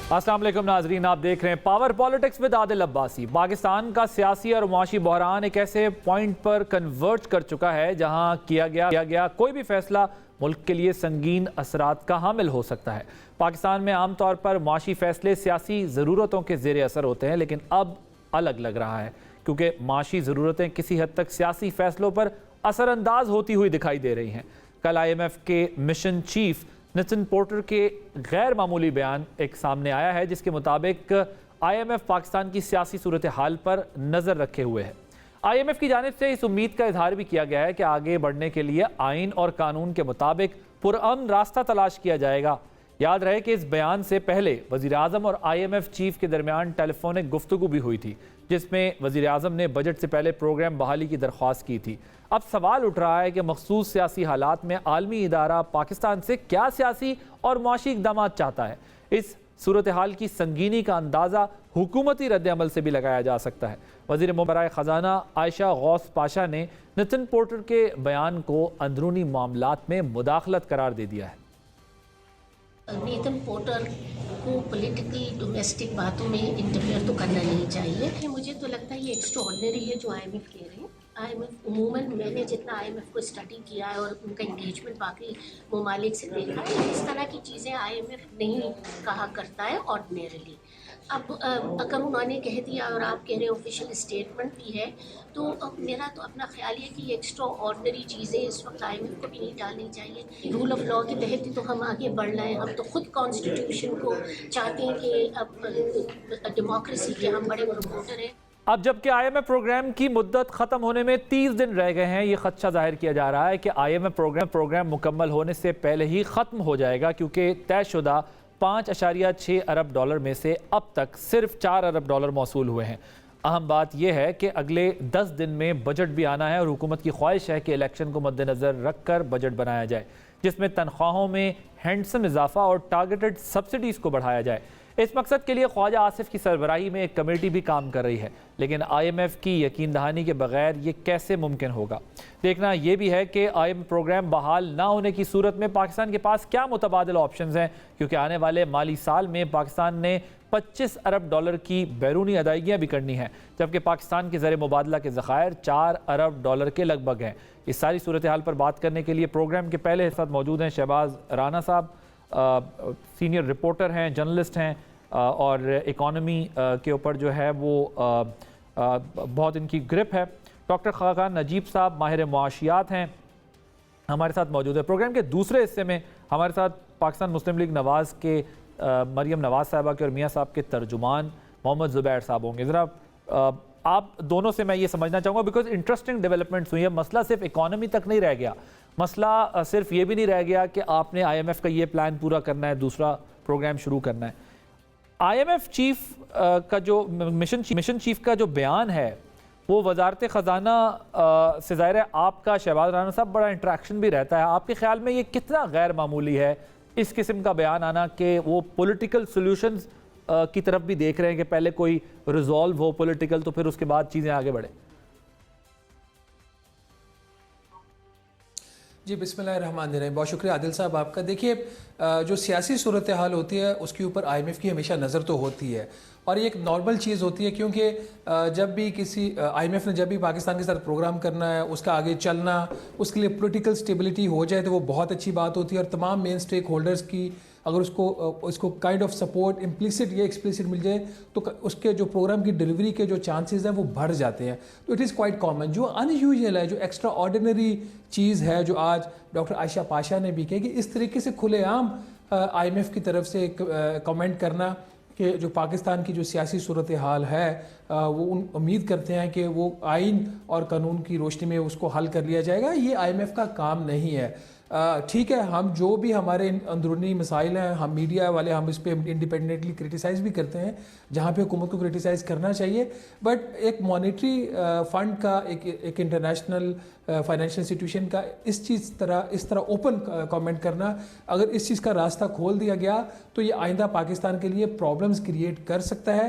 अस्सलाम वालेकुम नाजरीन, आप देख रहे हैं power politics with Adil Abbasi. Pakistan का सियासी और मुआशी बहरान एक ऐसे पॉइंट पर कन्वर्ट कर चुका है जहां किया गया कोई भी फैसला मुल्क के लिए संगीन असरात का हामिल हो सकता है। पाकिस्तान में आमतौर पर मुआशी फैसले सियासी ज़रूरतों के ज़ेर असर होते हैं, लेकिन अब अलग लग रहा है क्योंकि माशी ज़रूरतें किसी हद तक सियासी फैसलों पर असरअंदाज होती हुई दिखाई दे रही हैं। कल IMF के मिशन चीफ नितिन पोर्टर के गैर मामूली बयान एक सामने आया है जिसके मुताबिक IMF पाकिस्तान की सियासी सूरत हाल पर नज़र रखे हुए है। IMF की जानिब से इस उम्मीद का इजहार भी किया गया है कि आगे बढ़ने के लिए आइन और कानून के मुताबिक पुरअमन रास्ता तलाश किया जाएगा। याद रहे कि इस बयान से पहले वज़ीर आज़म और IMF चीफ के दरमियान टेलीफोनिक गुफ्तगू भी हुई थी जिसमें वज़ीर आज़म ने बजट से पहले प्रोग्राम बहाली की दरख्वास्त की थी। अब सवाल उठ रहा है कि मखसूस सियासी हालात में आलमी इदारा पाकिस्तान से क्या सियासी और मुआशी इक़दाम चाहता है। इस सूरत हाल की संगीनी का अंदाज़ा हुकूमती रद्द-ए-अमल से भी लगाया जा सकता है। वज़ीर बराए ख़ज़ाना आयशा गौस पाशा ने नितिन पोर्टर के बयान को अंदरूनी मामलात में मुदाखलत करार दे दिया है। नितिन पोर्टर को पॉलिटिकल डोमेस्टिक बातों में इंटरफेयर तो करना नहीं चाहिए कि मुझे तो लगता है ये एक्स्ट्राऑर्डिनरी है जो IMF कह रहे हैं। IMF उमूमन मैंने जितना IMF को स्टडी किया है और उनका इंगेजमेंट बाकी ममालिक से देखा है, इस तरह की चीज़ें IMF नहीं कहा करता है ऑर्डिनरीली। अब अगर उन्होंने कह दिया और आप कह रहे ऑफिशियल स्टेटमेंट भी है तो मेरा तो अपना ख्याल है कि ये एक्स्ट्रा ऑर्डिनरी चीज़ें इस वक्त IMF को भी नहीं डालनी चाहिए। रूल ऑफ लॉ के तहत ही तो हम आगे बढ़ रहे हैं। हम तो खुद कॉन्स्टिट्यूशन को चाहते हैं कि अब डेमोक्रेसी के हम बड़े प्रमोटर हैं। अब जबकि IMF प्रोग्राम की मुद्दत ख़त्म होने में 30 दिन रह गए हैं, ये खदशा जाहिर किया जा रहा है कि IMF प्रोग्राम मुकम्मल होने से पहले ही ख़त्म हो जाएगा क्योंकि तयशुदा $5.6 अरब में से अब तक सिर्फ $4 अरब मौसूल हुए हैं। अहम बात यह है कि अगले 10 दिन में बजट भी आना है और हुकूमत की ख्वाहिश है कि इलेक्शन को मद्देनज़र रख कर बजट बनाया जाए जिसमें तनख्वाहों में हैंडसम इजाफा और टारगेटेड सब्सिडीज़ को बढ़ाया जाए। इस मकसद के लिए ख्वाजा आसिफ की सरबराही में एक कमेटी भी काम कर रही है, लेकिन IMF की यकीन दहानी के बगैर ये कैसे मुमकिन होगा। देखना यह भी है कि IMF प्रोग्राम बहाल ना होने की सूरत में पाकिस्तान के पास क्या मुतबादिल ऑप्शंस हैं, क्योंकि आने वाले माली साल में पाकिस्तान ने $25 अरब की बैरूनी अदायगियाँ भी करनी हैं, जबकि पाकिस्तान के ज़र मुबादला के ज़खायर $4 अरब के लगभग हैं। इस सारी सूरत हाल पर बात करने के लिए प्रोग्राम के पहले साथ मौजूद हैं शहबाज राना साहब, सीनियर रिपोर्टर हैं, जर्नलिस्ट हैं और इकॉनमी के ऊपर जो है वो बहुत इनकी ग्रिप है। डॉक्टर खाकान नजीब साहब माहिर मुआशियात हैं, हमारे साथ मौजूद है। प्रोग्राम के दूसरे हिस्से में हमारे साथ पाकिस्तान मुस्लिम लीग नवाज़ के मरियम नवाज़ साहबा के और मियाँ साहब के तर्जुमान मोहम्मद ज़ुबैर साहब होंगे। ज़रा आप दोनों से मैं ये समझना चाहूँगा बिकॉज इंटरेस्टिंग डेवलपमेंट्स हुई है। मसला सिर्फ इकॉनमी तक नहीं रह गया, मसला सिर्फ ये भी नहीं रह गया कि आपने IMF का ये प्लान पूरा करना है, दूसरा प्रोग्राम शुरू करना है। IMF चीफ का जो मिशन चीफ का जो बयान है वो वजारत ख़जाना से ज़ाहिर है आपका शहबाज राना साहब बड़ा इंटरेक्शन भी रहता है। आपके ख्याल में ये कितना गैर मामूली है इस किस्म का बयान आना कि वो पॉलिटिकल सॉल्यूशंस की तरफ भी देख रहे हैं कि पहले कोई रिजॉल्व हो पॉलिटिकल तो फिर उसके बाद चीज़ें आगे बढ़े। जी बिस्मिल्लाहिर्रहमानिर्रहीम, बहुत शुक्रिया आदिल साहब आपका। देखिए जो सियासी सूरत हाल होती है उसके ऊपर IMF की हमेशा नज़र तो होती है और ये एक नॉर्मल चीज़ होती है क्योंकि जब भी किसी IMF ने जब भी पाकिस्तान के साथ प्रोग्राम करना है उसका आगे चलना, उसके लिए पॉलिटिकल स्टेबिलिटी हो जाए तो वो बहुत अच्छी बात होती है और तमाम मेन स्टेक होल्डर्स की अगर उसको काइंड ऑफ सपोर्ट इम्प्लिसिट या एक्सप्लिसिट मिल जाए तो उसके जो प्रोग्राम की डिलीवरी के जो चांसेस हैं वो बढ़ जाते हैं। तो इट इज़ क्वाइट कॉमन। जो अनयूजुअल है, जो एक्स्ट्रा ऑर्डिनरी चीज़ है, जो आज डॉक्टर आयशा पाशा ने भी कही कि इस तरीके से खुलेआम IMF की तरफ से कमेंट करना कि जो पाकिस्तान की जो सियासी सूरत हाल है वो उम्मीद करते हैं कि वो आइन और कानून की रोशनी में उसको हल कर लिया जाएगा, ये IMF का काम नहीं है। ठीक है, हम जो भी हमारे अंदरूनी मसाइल हैं, हम मीडिया वाले हम इस पर इंडिपेंडेंटली क्रिटिसाइज़ भी करते हैं जहाँ पे हुकूमत को क्रिटिसाइज़ करना चाहिए, बट एक मॉनेटरी फ़ंड का एक इंटरनेशनल फाइनेंशियल इंस्टीट्यूशन का इस तरह ओपन कमेंट करना, अगर इस चीज़ का रास्ता खोल दिया गया तो ये आइंदा पाकिस्तान के लिए प्रॉब्लम्स क्रिएट कर सकता है।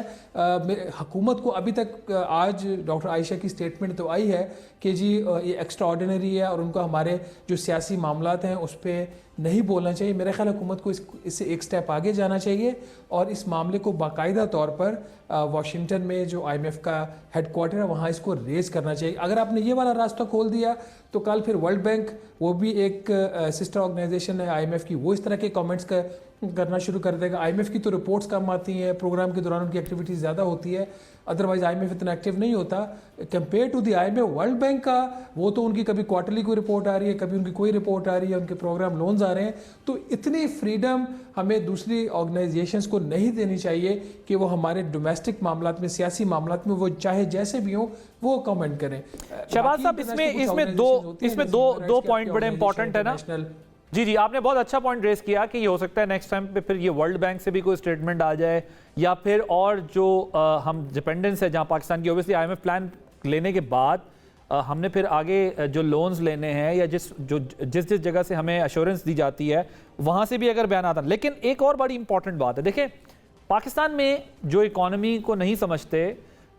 हुकूमत को अभी तक आज डॉक्टर आयशा की स्टेटमेंट तो आई है कि जी ये एक्स्ट्रा ऑर्डिनरी है और उनको हमारे जो सियासी मामलात हैं उस पर नहीं बोलना चाहिए। मेरे ख्याल हुकूमत को इससे एक स्टेप आगे जाना चाहिए और इस मामले को बाकायदा तौर पर वाशिंगटन में जो IMF का हेडक्वार्टर है वहाँ इसको रेज करना चाहिए। अगर आपने ये वाला रास्ता खोल दिया तो कल फिर वर्ल्ड बैंक, वो भी एक सिस्टर ऑर्गेनाइजेशन है IMF की, वो इस तरह के कमेंट्स करना शुरू कर देगा। IMF की तो रिपोर्ट्स कम आती हैं, प्रोग्राम के दौरान उनकी एक्टिविटीज़ ज़्यादा होती है, अदरवाइज IMF इतना एक्टिव नहीं होता compare to the IMF। World bank का वो तो उनकी कभी क्वार्टरली कोई रिपोर्ट आ रही है, कभी उनकी कोई रिपोर्ट आ रही है, उनके प्रोग्राम लोन्स आ रहे हैं। तो इतनी फ्रीडम हमें दूसरी ऑर्गेनाइजेशंस को नहीं देनी चाहिए कि वो हमारे डोमेस्टिक मामलात में, सियासी मामलात में वो चाहे जैसे भी हो वो कमेंट करें। शहबाज साहब, इसमें दो पॉइंट बड़े इंपॉर्टेंट है ना। जी, आपने बहुत अच्छा पॉइंट रेस किया कि ये हो सकता है नेक्स्ट टाइम पे फिर ये वर्ल्ड बैंक से भी कोई स्टेटमेंट आ जाए, या फिर और जो हम डिपेंडेंस है जहां पाकिस्तान की, ऑब्वियसली IMF प्लान लेने के बाद हमने फिर आगे जो लोन्स लेने हैं या जिस जगह से हमें अश्योरेंस दी जाती है वहां से भी अगर बयान आता है। लेकिन एक और बड़ी इंपॉर्टेंट बात है, देखिए पाकिस्तान में जो इकॉनमी को नहीं समझते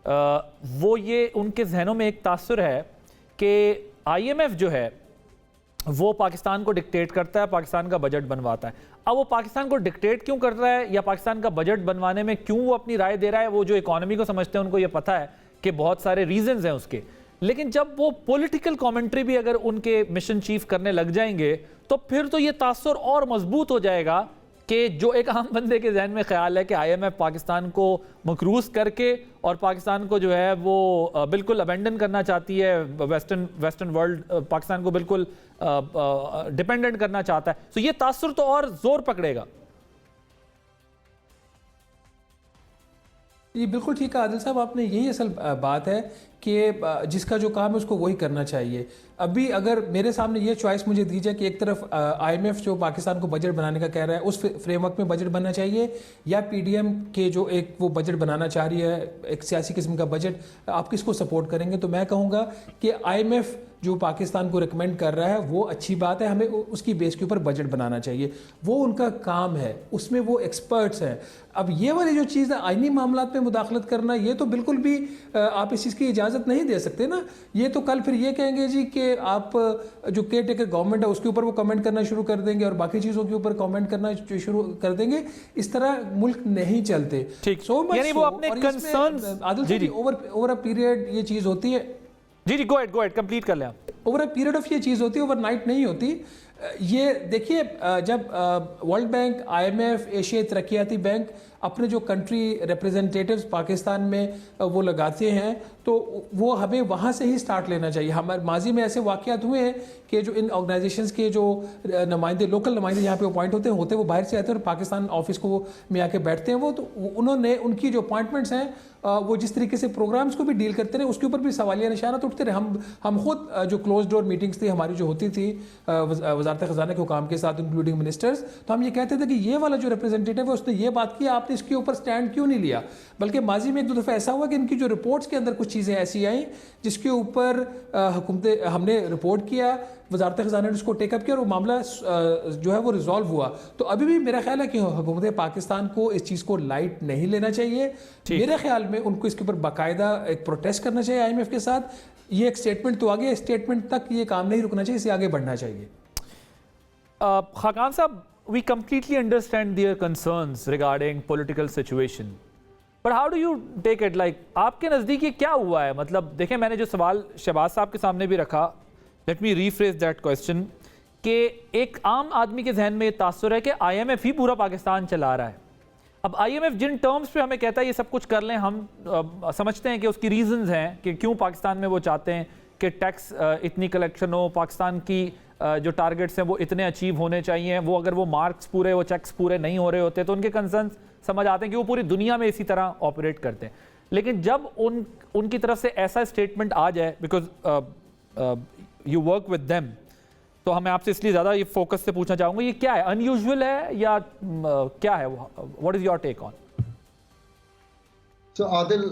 वो ये उनके जहनों में एक तासुर है कि IMF जो है वो पाकिस्तान को डिक्टेट करता है, पाकिस्तान का बजट बनवाता है। अब वो पाकिस्तान को डिक्टेट क्यों कर रहा है या पाकिस्तान का बजट बनवाने में क्यों वो अपनी राय दे रहा है, वो जो इकॉनमी को समझते हैं उनको ये पता है कि बहुत सारे रीजंस हैं उसके। लेकिन जब वो पॉलिटिकल कमेंट्री भी अगर उनके मिशन चीफ करने लग जाएंगे तो फिर तो ये तासुर और मजबूत हो जाएगा कि जो एक आम बंदे के जहन में ख्याल है कि IMF पाकिस्तान को मकरूज करके और पाकिस्तान को जो है वो बिल्कुल अबेंडन करना चाहती है, वेस्टर्न वर्ल्ड पाकिस्तान को बिल्कुल डिपेंडेंट करना चाहता है, तो ये तासुर तो और जोर पकड़ेगा। ये बिल्कुल ठीक है आदिल साहब, आपने यही असल बात है कि जिसका जो काम है उसको वही करना चाहिए। अभी अगर मेरे सामने ये चॉइस मुझे दी जाए कि एक तरफ IMF जो पाकिस्तान को बजट बनाने का कह रहा है उस फ्रेमवर्क में बजट बनना चाहिए, या PDM के जो एक वो बजट बनाना चाह रही है एक सियासी किस्म का बजट, आप किसको सपोर्ट करेंगे? तो मैं कहूँगा कि IMF जो पाकिस्तान को रिकमेंड कर रहा है वो अच्छी बात है, हमें उसकी बेस के ऊपर बजट बनाना चाहिए, वो उनका काम है, उसमें वो एक्सपर्ट्स हैं। अब ये वाली जो चीज़ है आइनी मामलात में मुदाखलत करना, ये तो बिल्कुल भी आप इस चीज़ की इजाज़त नहीं दे सकते ना। ये तो कल फिर ये कहेंगे जी कि आप जो केयर टेकर गवर्नमेंट है उसके ऊपर वो कमेंट करना शुरू कर देंगे और बाकी चीज़ों के ऊपर कमेंट करना शुरू कर देंगे। इस तरह मुल्क नहीं चलते। ठीक, यानी वो अपने concerns Adil over a period ये चीज़ होती है। जी, गो एहेड कंप्लीट कर लें आप। ओवर अ पीरियड ऑफ ये चीज़ होती है, ओवरनाइट नहीं होती। ये देखिए जब वर्ल्ड बैंक, IMF, एशियाई तरक्याती बैंक अपने जो कंट्री रिप्रेजेंटेटिव्स पाकिस्तान में वो लगाते हैं तो वो हमें वहाँ से ही स्टार्ट लेना चाहिए। हमारे माजी में ऐसे वाक़यात हुए हैं कि जो इन ऑर्गेनाइजेशंस के जो नुमाइंदे, लोकल नुमाइंदे यहाँ पे अपॉइंट होते हैं वो बाहर से आते हैं और पाकिस्तान ऑफिस को में आके बैठते हैं। वो तो उन्होंने उनकी जो अपॉइंटमेंट्स हैं वो जिस तरीके से प्रोग्राम्स को भी डील करते रहे उसके ऊपर भी सवालिया निशानात उठते रहे। हम खुद जो क्लोज डोर मीटिंग्स थी हमारी जो होती थी वजारत ख़जाना के हुकाम के साथ इंक्लूडिंग मिनिस्टर्स, तो हम ये कहते थे कि ये वाला जो रिप्रेजेंटेटिव है उसने ये बात की, आपने इसके ऊपर स्टैंड क्यों नहीं लिया? बल्कि माजी में एक दो दफ़ा ऐसा हुआ कि इनकी जो रिपोर्ट्स के अंदर कुछ चीज़ें ऐसी आई जिसके ऊपर हुकूमत हमने रिपोर्ट किया, वजारत ख़जाना ने उसको टेकअप किया और वो मामला जो है वो रिजॉल्व हुआ। तो अभी भी मेरा ख्याल है कि हुकूमत पाकिस्तान को इस चीज़ को लाइट नहीं लेना चाहिए। मेरे ख्याल में उनको इसके ऊपर बाकायदा एक प्रोटेस्ट करना चाहिए IMF के साथ। ये एक स्टेटमेंट तो आगे, स्टेटमेंट तक ये काम नहीं रुकना चाहिए, इसे आगे बढ़ना चाहिए। खाकान साहब, we completely understand their concerns regarding political situation, but how do you take it? Like, आपके नज़दीक ये क्या हुआ है? मतलब देखें, मैंने जो सवाल शहबाज साहब के सामने भी रखा, let me rephrase that question, कि एक आम आदमी के जहन में ये तासुर है कि IMF ही पूरा पाकिस्तान चला रहा है। अब IMF जिन टर्म्स पे हमें कहता है ये सब कुछ कर लें, हम समझते हैं कि उसकी रीजंस हैं कि क्यों पाकिस्तान में वो चाहते हैं कि टैक्स इतनी कलेक्शन हो, पाकिस्तान की जो टारगेट्स हैं वो इतने अचीव होने चाहिए, वो अगर वो मार्क्स पूरे, वो चेक्स पूरे नहीं हो रहे होते तो उनके कंसर्न्स समझ आते हैं कि वो पूरी दुनिया में इसी तरह ऑपरेट करते हैं। लेकिन जब उनकी तरफ से ऐसा स्टेटमेंट आ जाए, because you work with them, तो हमें आपसे इसलिए ज़्यादा ये फोकस से पूछना चाहूँगा, ये क्या है? अनयूजुअल है या क्या है? What is your take on? So Adil,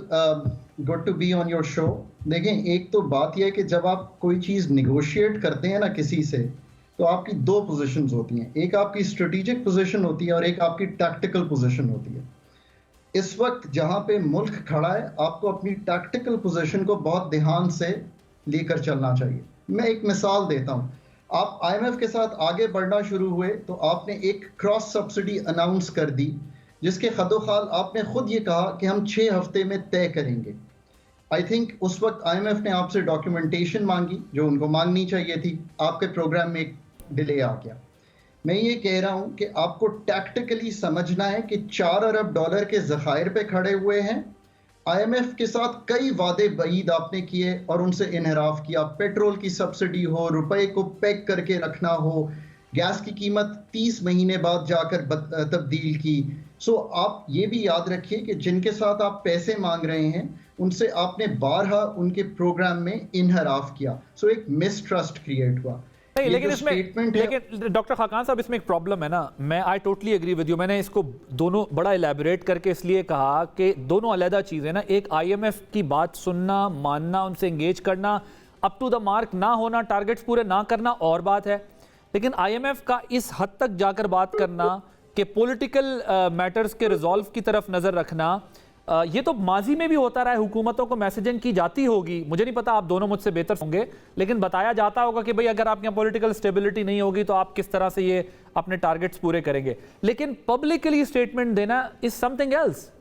good to be on your show. देखें, एक तो बात यह है कि जब आप कोई चीज़ निगोशिएट करते हैं ना किसी से, तो आपकी दो पोजीशंस होती हैं। एक आपकी स्ट्रेटेजिक पोजीशन होती है और एक आपकी टैक्टिकल पोजीशन होती है। इस वक्त जहां पे मुल्क खड़ा है, आपको अपनी टैक्टिकल पोजीशन को बहुत ध्यान से लेकर चलना चाहिए। मैं एक मिसाल देता हूं। आप आईएमएफ के साथ आगे बढ़ना शुरू हुए तो आपने एक क्रॉस सब्सिडी अनाउंस कर दी, जिसके खदोखाल आपने खुद ये कहा कि हम 6 हफ्ते में तय करेंगे। आई थिंक उस वक्त आईएमएफ ने आपसे डॉक्यूमेंटेशन मांगी जो उनको मांगनी चाहिए थी, आपके प्रोग्राम में एक डिले आ गया। मैं ये कह रहा हूं कि आपको टैक्टिकली समझना है कि $4 अरब के ज़खायर पे खड़े हुए हैं। आईएमएफ के साथ कई वादे बईद आपने किए और उनसे इनहराफ किया। पेट्रोल की सब्सिडी हो, रुपए को पैक करके रखना हो, गैस की कीमत 30 महीने बाद जाकर तब्दील की। सो आप ये भी याद रखिए कि जिनके साथ आप पैसे मांग रहे हैं उनसे आपने बारहा उनके प्रोग्राम में इनहराफ किया। सो एक मिसट्रस्ट क्रिएट हुआ। नहीं, लेकिन डॉक्टर खाकान साहब, इसमें एक प्रॉब्लम है ना। मैं I totally agree with you. मैंने इसको दोनों बड़ा इलेबोरेट करके इसलिए कहा कि दोनों अलग चीज़ें ना। एक आईएमएफ की बात सुनना, मानना, उनसे एंगेज करना, अप टू द मार्क ना होना, टारगेट्स पूरे ना करना और बात है। लेकिन आईएमएफ का इस हद तक जाकर बात करना कि पॉलिटिकल मैटर्स के रिजॉल्व की तरफ नज़र रखना, ये तो माजी में भी होता रहा है। हुकूमतों को मैसेजिंग की जाती होगी, मुझे नहीं पता, आप दोनों मुझसे बेहतर होंगे, लेकिन बताया जाता होगा कि भाई अगर आपके यहाँ पॉलिटिकल स्टेबिलिटी नहीं होगी तो आप किस तरह से ये अपने टारगेट्स पूरे करेंगे। लेकिन पब्लिकली स्टेटमेंट देना इज समथिंग एल्स।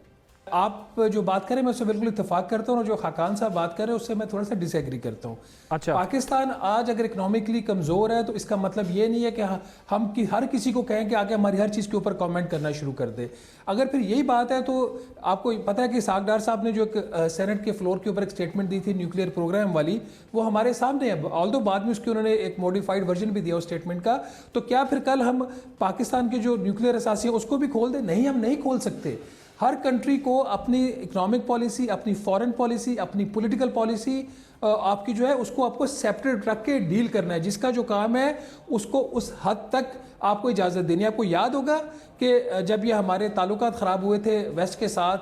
आप जो बात करें मैं उससे बिल्कुल इत्तेफाक करता हूँ, और जो खाकान साहब बात कर रहे हैं उससे मैं थोड़ा सा डिसएग्री करता हूँ। अच्छा, पाकिस्तान आज अगर इकोनॉमिकली कमज़ोर है तो इसका मतलब ये नहीं है कि हम हर किसी को कहें कि आके हमारी हर चीज़ के ऊपर कमेंट करना शुरू कर दे। अगर फिर यही बात है तो आपको पता है कि सागडार साहब ने जो एक सेनेट के फ्लोर के ऊपर एक स्टेटमेंट दी थी न्यूक्लियर प्रोग्राम वाली, वो हमारे सामने है। ऑल्दो बाद में उसकी उन्होंने एक मॉडिफाइड वर्जन भी दिया उस स्टेटमेंट का। तो क्या फिर कल हम पाकिस्तान के जो न्यूक्लियर असासी है उसको भी खोल दें? नहीं, हम नहीं खोल सकते। हर कंट्री को अपनी इकोनॉमिक पॉलिसी, अपनी फॉरेन पॉलिसी, अपनी पॉलिटिकल पॉलिसी आपकी जो है उसको आपको सेपरेट रख के डील करना है। जिसका जो काम है उसको उस हद तक आपको इजाज़त देनी है। आपको याद होगा कि जब ये हमारे ताल्लुकात ख़राब हुए थे वेस्ट के साथ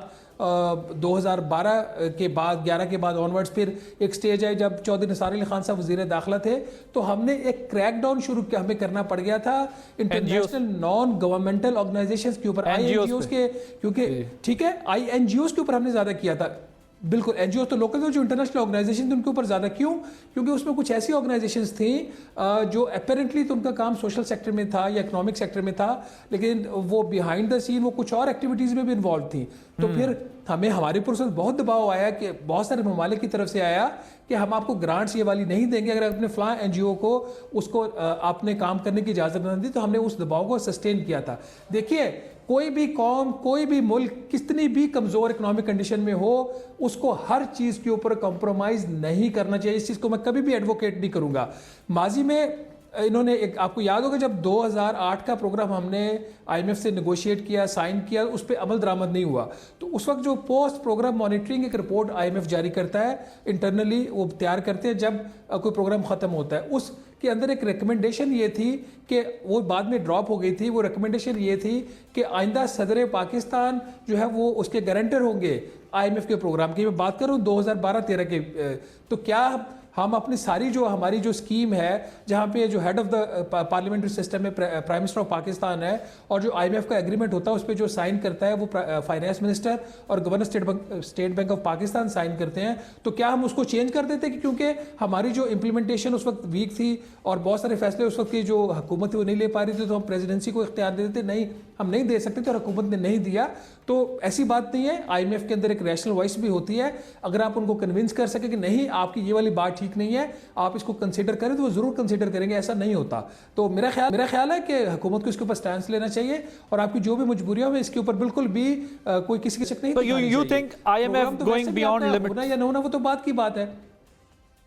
2012 के बाद 11 के बाद ऑनवर्ड्स, फिर एक स्टेज है जब चौधरी निसार अली खान साहब वज़ीर दाखिला थे, तो हमने एक क्रैकडाउन शुरू किया, हमें करना पड़ गया था इंटरनेशनल नॉन गवर्नमेंटल ऑर्गेनाइजेशंस के ऊपर, INGOs के, क्योंकि ठीक है INGOs के ऊपर हमने ज़्यादा किया था। बिल्कुल, NGOs तो लोकल थे, जो इंटरनेशनल ऑर्गेनाइजेशन थे उनके ऊपर ज़्यादा। क्यों? क्योंकि उसमें कुछ ऐसी ऑर्गेनाइजेशंस थी जो अपेरेंटली तो उनका काम सोशल सेक्टर में था या इकोनॉमिक सेक्टर में था, लेकिन वो बिहाइंड द सीन वो कुछ और एक्टिविटीज़ में भी इन्वॉल्व थी। तो फिर हमें हमारे ऊपर से बहुत दबाव आया कि बहुत सारे ममालिक की तरफ से आया कि हम आपको ग्रांट्स ये वाली नहीं देंगे अगर अपने फलां NGO को उसको आपने काम करने की इजाज़त न दी। तो हमने उस दबाव को सस्टेन किया था। देखिए, कोई भी कौम, कोई भी मुल्क कितनी भी कमज़ोर इकोनॉमिक कंडीशन में हो, उसको हर चीज़ के ऊपर कॉम्प्रोमाइज़ नहीं करना चाहिए। इस चीज़ को मैं कभी भी एडवोकेट नहीं करूँगा। माजी में इन्होंने एक, आपको याद होगा जब 2008 का प्रोग्राम हमने IMF से नेगोशिएट किया, साइन किया, उस पर अमल दरामद नहीं हुआ, तो उस वक्त जो पोस्ट प्रोग्राम मॉनिटरिंग एक रिपोर्ट IMF जारी करता है, इंटरनली वो तैयार करते हैं जब कोई प्रोग्राम ख़त्म होता है, उसके अंदर एक रिकमेंडेशन ये थी कि वो बाद में ड्रॉप हो गई थी। वो रिकमेंडेशन ये थी कि आइंदा सदर पाकिस्तान जो है वो उसके गारंटर होंगे IMF के प्रोग्राम की। मैं बात करूँ 2012-13 के। तो क्या हम अपनी सारी जो हमारी जो स्कीम है, जहाँ पे जो head of the parliamentary system में प्राइम मिनिस्टर ऑफ पाकिस्तान है, और जो IMF का एग्रीमेंट होता है उस पर जो साइन करता है वो फाइनेंस मिनिस्टर और governor state bank of Pakistan sign करते हैं, तो क्या हम उसको चेंज कर देते कि क्योंकि हमारी जो इम्प्लीमेंटेशन उस वक्त वीक थी और बहुत सारे फैसले उस वक्त की जो हुकूमत वो नहीं ले पा रही थी, तो हम प्रेसिडेंसी को इख्तियार दे देते? नहीं, हम नहीं दे सकते थे और हुकूमत ने नहीं दिया। तो ऐसी बात नहीं है। IMF के अंदर एक रैशनल वॉइस भी होती है। अगर आप उनको कन्विंस कर सके कि नहीं आपकी ये वाली बात ठीक नहीं है, आप इसको कंसीडर करें, तो वो जरूर कंसीडर करेंगे। ऐसा नहीं होता। तो मेरा ख्याल है कि हुकूमत को इसके ऊपर स्टैंड लेना चाहिए और आपकी जो भी मजबूरियां हैं इसके ऊपर बिल्कुल भी कोई किसी की शक नहीं। तो you think IMF going beyond limit होना या न होना वो तो बात की बात है।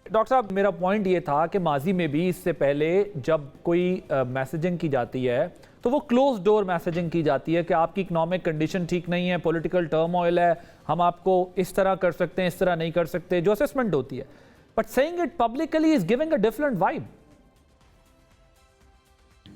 डॉक्टर साहब, मेरा पॉइंट ये था कि माजी में भी इससे पहले जब कोई मैसेजिंग की जाती है तो वो क्लोज डोर मैसेजिंग की जाती है कि आपकी इकोनॉमिक कंडीशन ठीक नहीं है, पॉलिटिकल टर्मोइल है, हम आपको इस तरह कर सकते हैं, इस तरह नहीं कर सकते, जो असेसमेंट होती है। But saying it publicly is giving a different vibe.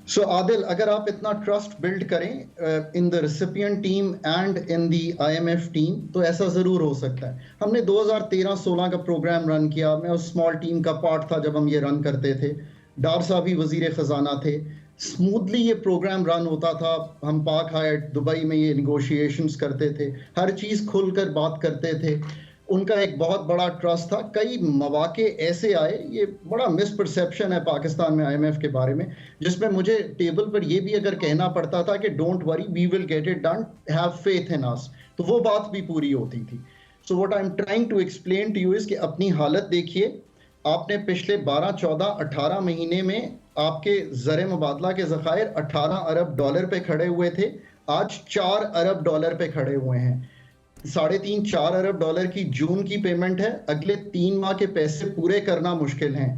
So Adil, अगर आप इतना ट्रस्ट बिल्ड करें in the recipient team and in the IMF team, तो ऐसा ज़रूर हो सकता है। हमने 2013-16 का प्रोग्राम रन किया। मैं उस स्मॉल टीम का पार्ट था जब हम ये रन करते थे। डार साहब भी वजीर ख़जाना थे। स्मूथली ये प्रोग्राम रन होता था। हम पाक हायट दुबई में ये निगोशिएशंस करते थे, हर चीज़ खुलकर बात करते थे। उनका एक बहुत बड़ा ट्रस्ट था। कई मौके ऐसे आए, ये बड़ा मिसपरसेप्शन है पाकिस्तान में आईएमएफ के बारे में, जिसमें मुझे टेबल पर ये भी अगर कहना पड़ता था कि don't worry, we will get it done, have faith in us, तो वो बात भी पूरी होती थी। So what I am trying to explain to you is कि अपनी हालत देखिए। आपने पिछले 12, 14, 18 महीने में आपके ज़र मुबादला के ज़खायर 18 अरब डॉलर पे खड़े हुए थे, आज 4 अरब डॉलर पे खड़े हुए हैं। 3.5, 4 अरब डॉलर की जून की पेमेंट है, अगले 3 माह के पैसे पूरे करना मुश्किल हैं।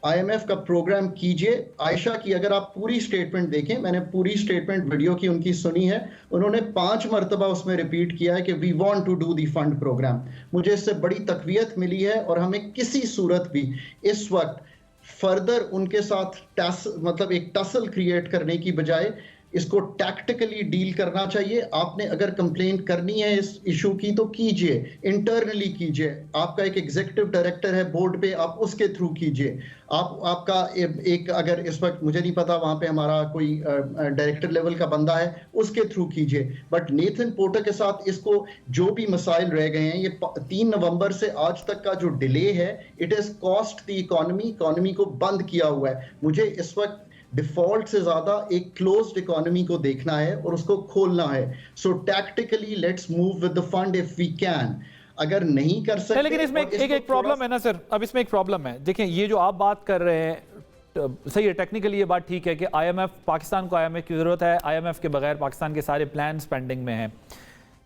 आईएमएफ का प्रोग्राम कीजिए। आयशा की अगर आप पूरी स्टेटमेंट देखें, मैंने पूरी स्टेटमेंट वीडियो की उनकी सुनी है, उन्होंने 5 मरतबा उसमें रिपीट किया है कि we want to do the fund programme. मुझे इससे बड़ी तकवीयत मिली है और हमें किसी सूरत भी इस वक्त फर्दर उनके साथ मतलब एक टसल क्रिएट करने की बजाय इसको टैक्टिकली डील करना चाहिए। आपने अगर कंप्लेंट करनी है इस इशू की तो कीजिए, इंटरनली कीजिए। आपका एक एग्जीक्यूटिव डायरेक्टर है बोर्ड पे, आप उसके थ्रू कीजिए। आपका एक अगर इस वक्त मुझे नहीं पता वहां पे हमारा कोई डायरेक्टर लेवल का बंदा है, उसके थ्रू कीजिए। बट नेथन पोर्टर के साथ इसको जो भी मसाइल रह गए हैं, ये 3 नवंबर से आज तक का जो डिले है, it is cost the economy को बंद किया हुआ है। मुझे इस वक्त डिफॉल्ट से ज्यादा एक क्लोज्ड इकोनॉमी को देखना है और उसको खोलना है। So tactically let's move with the fund if we can. अगर नहीं कर सकते, लेकिन इसमें एक प्रॉब्लम है ना सर, अब इसमें एक प्रॉब्लम है। देखिए, ये जो आप बात कर रहे हैं सही है, टेक्निकली ये बात ठीक है कि आईएमएफ, पाकिस्तान को आईएमएफ की जरूरत है, आईएमएफ के बगैर पाकिस्तान के सारे प्लान्स पेंडिंग में हैं।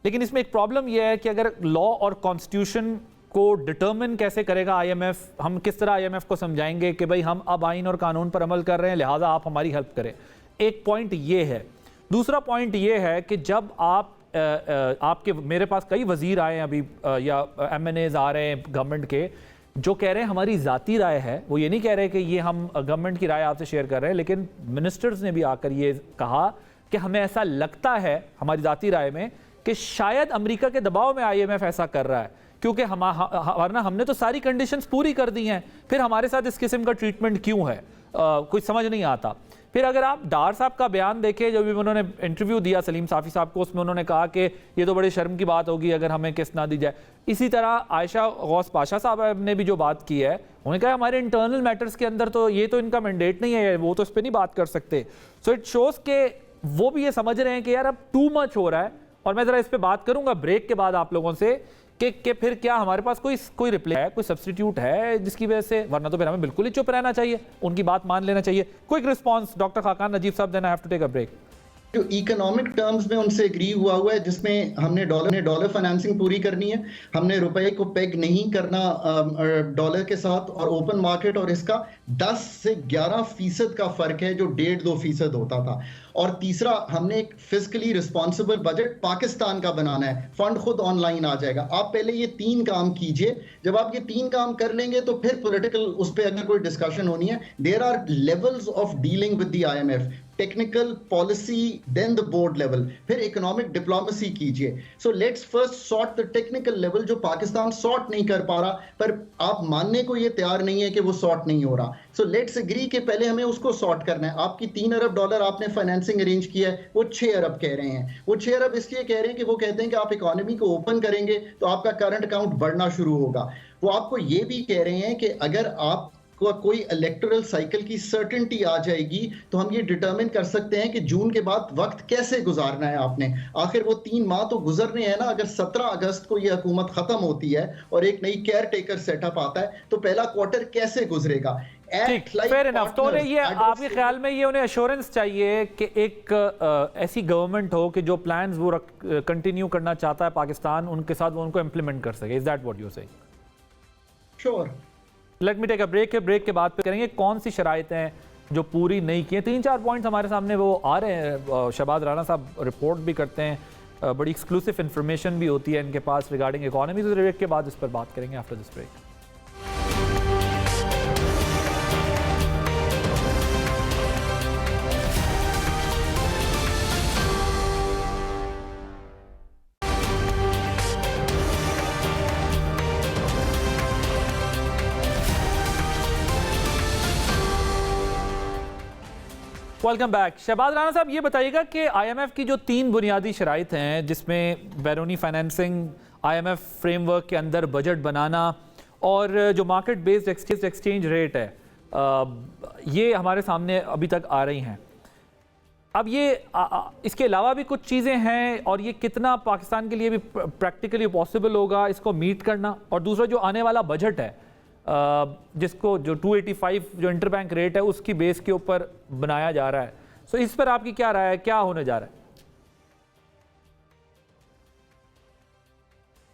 लेकिन इसमें एक प्रॉब्लम यह है कि अगर लॉ और कॉन्स्टिट्यूशन को डिटर्मिन कैसे करेगा आईएमएफ, हम किस तरह आईएमएफ को समझाएंगे कि भाई हम अब आइन और कानून पर अमल कर रहे हैं, लिहाजा आप हमारी हेल्प करें। एक पॉइंट ये है। दूसरा पॉइंट ये है कि जब आपके मेरे पास कई वजीर आए हैं अभी, या एमएनएज आ रहे हैं गवर्नमेंट के, जो कह रहे हैं हमारी ज़ाती राय है। वो ये नहीं कह रहे कि ये हम गवर्नमेंट की राय आपसे शेयर कर रहे हैं, लेकिन मिनिस्टर्स ने भी आकर ये कहा कि हमें ऐसा लगता है हमारी ज़ाती राय में कि शायद अमेरिका के दबाव में आईएमएफ ऐसा कर रहा है, क्योंकि वरना हमने तो सारी कंडीशंस पूरी कर दी हैं, फिर हमारे साथ इस किस्म का ट्रीटमेंट क्यों है, कुछ समझ नहीं आता। फिर अगर आप डार साहब का बयान देखें, जब भी उन्होंने इंटरव्यू दिया सलीम साफ़ी साहब को, उसमें उन्होंने कहा कि ये तो बड़ी शर्म की बात होगी अगर हमें किस्त ना दी जाए। इसी तरह आयशा गौस पाशा साहब ने भी जो बात की है, उन्होंने कहा हमारे इंटरनल मैटर्स के अंदर तो ये तो इनका मैंडेट नहीं है, वो तो इस पर नहीं बात कर सकते। सो इट शोज़ के वो भी ये समझ रहे हैं कि यार अब टू मच हो रहा है। और मैं ज़रा इस पर बात करूंगा ब्रेक के बाद आप लोगों से कि फिर क्या हमारे पास कोई रिप्लाई है, कोई सब्स्टिट्यूट है जिसकी वजह से, वरना तो फिर हमें बिल्कुल ही चुप रहना चाहिए, उनकी बात मान लेना चाहिए। Quick response doctor Khaqan Najeeb sahab, then I have to take a break. जो इकोनॉमिक टर्म्स में उनसे एग्री हुआ है, जिसमें हमने डॉलर फाइनेंसिंग पूरी करनी है, हमने रुपए को पेग नहीं करना डॉलर के साथ और ओपन मार्केट, और इसका 10 से 11% का फर्क है जो 1.5-2% होता था। और तीसरा, हमने एक फिजिकली रिस्पॉन्सिबल बजट पाकिस्तान का बनाना है, फंड खुद ऑनलाइन आ जाएगा। आप पहले ये 3 काम कीजिए, जब आप ये 3 काम कर लेंगे तो फिर पॉलिटिकल उस पर अगर कोई डिस्कशन होनी है। There are levels of dealing with the IMF, technical, policy, then the board level, फिर इकोनॉमिक डिप्लोमेसी कीजिए। So let's first sort the technical level, जो पाकिस्तान सॉर्ट नहीं कर पा रहा, पर आप मानने को ये तैयार नहीं है कि वो सॉर्ट नहीं हो रहा। सो लेट्स एग्री कि पहले हमें उसको सॉर्ट करना है। आपकी 3 अरब डॉलर आपने फाइनेंसिंग अरेंज किया है, वो 6 अरब कह रहे हैं। वो 6 अरब इसलिए कह रहे हैं कि वो कहते हैं कि आप इकोनॉमी को ओपन करेंगे तो आपका करंट अकाउंट बढ़ना शुरू होगा। वो आपको ये भी कह रहे हैं कि अगर आप कोई इलेक्टोरल साइकिल की सर्टेनिटी आ जाएगी तो हम ये डिटरमिन कर सकते हैं कि जून के बाद वक्त कैसे गुजारना है आपने। आखिर वो 3 माह तो गुजरने हैं ना। अगर 17 अगस्त को ये हुकूमत खत्म होती है और एक नई केयर टेकर सेटअप आता है तो पहला क्वार्टर कैसे गुजरेगा। Fair enough. तो ये आपके ख्याल में ये उन्हें एश्योरेंस चाहिए कि एक ऐसी गवर्नमेंट हो कि जो प्लान्स वो कंटिन्यू करना चाहता है पाकिस्तान, उनके साथ वो उनको इम्प्लीमेंट कर सके। Is that what you say? Sure. Let me take a break है। ब्रेक के बाद पे करेंगे कौन सी शराइत हैं जो पूरी नहीं की हैं। 3-4 पॉइंट्स हमारे सामने वो आ रहे हैं। शहबाज राना साहब रिपोर्ट भी करते हैं, बड़ी एक्सक्लूसिव इंफॉर्मेशन भी होती है इनके पास रिगार्डिंग इकोनॉमी। तो ब्रेक के बाद इस पर बात करेंगे after this break. Welcome back. Shahbaz Rana साहब, ये बताइएगा कि आईएमएफ की जो 3 बुनियादी शराइत हैं, जिसमें बैरूनी फाइनेंसिंग, IMF फ्रेमवर्क के अंदर बजट बनाना और जो मार्केट बेस्ड एक्सचेंज रेट है ये हमारे सामने अभी तक आ रही हैं। अब ये इसके अलावा भी कुछ चीज़ें हैं और ये कितना पाकिस्तान के लिए भी प्रैक्टिकली पॉसिबल होगा इसको मीट करना। और दूसरा जो आने वाला बजट है जिसको जो 285 जो इंटरबैंक रेट है उसकी बेस के ऊपर बनाया जा रहा है, सो इस पर आपकी क्या राय है, क्या होने जा रहा है?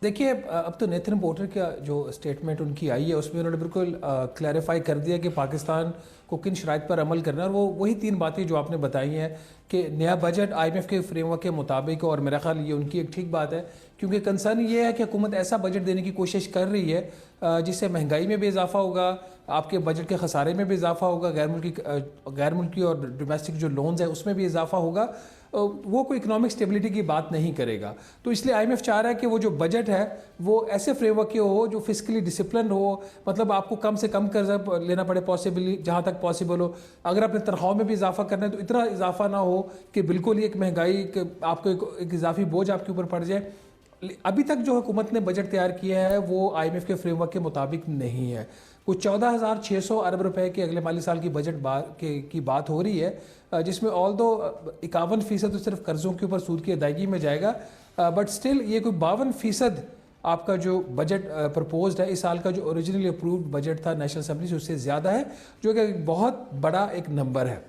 देखिए, अब तो नेथन पोर्टर का जो स्टेटमेंट उनकी आई है उसमें उन्होंने बिल्कुल क्लैरिफाई कर दिया कि पाकिस्तान को किन शराइत पर अमल करना है, और वो वही 3 बातें जो आपने बताई हैं कि नया बजट IMF के फ्रेमवर्क के मुताबिक, और मेरा ख्याल ये उनकी एक ठीक बात है, क्योंकि कंसर्न ये है कि हुकूमत ऐसा बजट देने की कोशिश कर रही है जिससे महंगाई में भी इजाफा होगा, आपके बजट के खसारे में भी इजाफा होगा, गैर मुल्की और डोमेस्टिक जो लोन्स हैं उसमें भी इजाफा होगा, वो कोई इकोनॉमिक स्टेबिलिटी की बात नहीं करेगा। तो इसलिए IMF चाह रहा है कि वो जो बजट है वो ऐसे फ्रेमवर्क के हो जो फिस्कली डिसिप्लिन हो, मतलब आपको कम से कम कर्जा लेना पड़े पॉसिबली जहाँ तक पॉसिबल हो। अगर अपने तनख्वाहों में भी इजाफा करना है तो इतना इजाफा ना हो कि बिल्कुल ही एक महंगाई आपको एक इजाफी बोझ आपके ऊपर पड़ जाए। अभी तक जो हुकूमत ने बजट तैयार किया है वो IMF के फ्रेमवर्क के मुताबिक नहीं है। कुछ 14,600 अरब रुपए के अगले माली साल की बजट की बात हो रही है, जिसमें ऑल दो 51% तो सिर्फ कर्जों के ऊपर सूद की अदायगी में जाएगा, बट स्टिल ये कोई 52% आपका जो बजट प्रपोज्ड है इस साल का, जो ओरिजिनली अप्रूव्ड बजट था नेशनल असेंबली से, उससे ज़्यादा है, जो कि एक बहुत बड़ा एक नंबर है।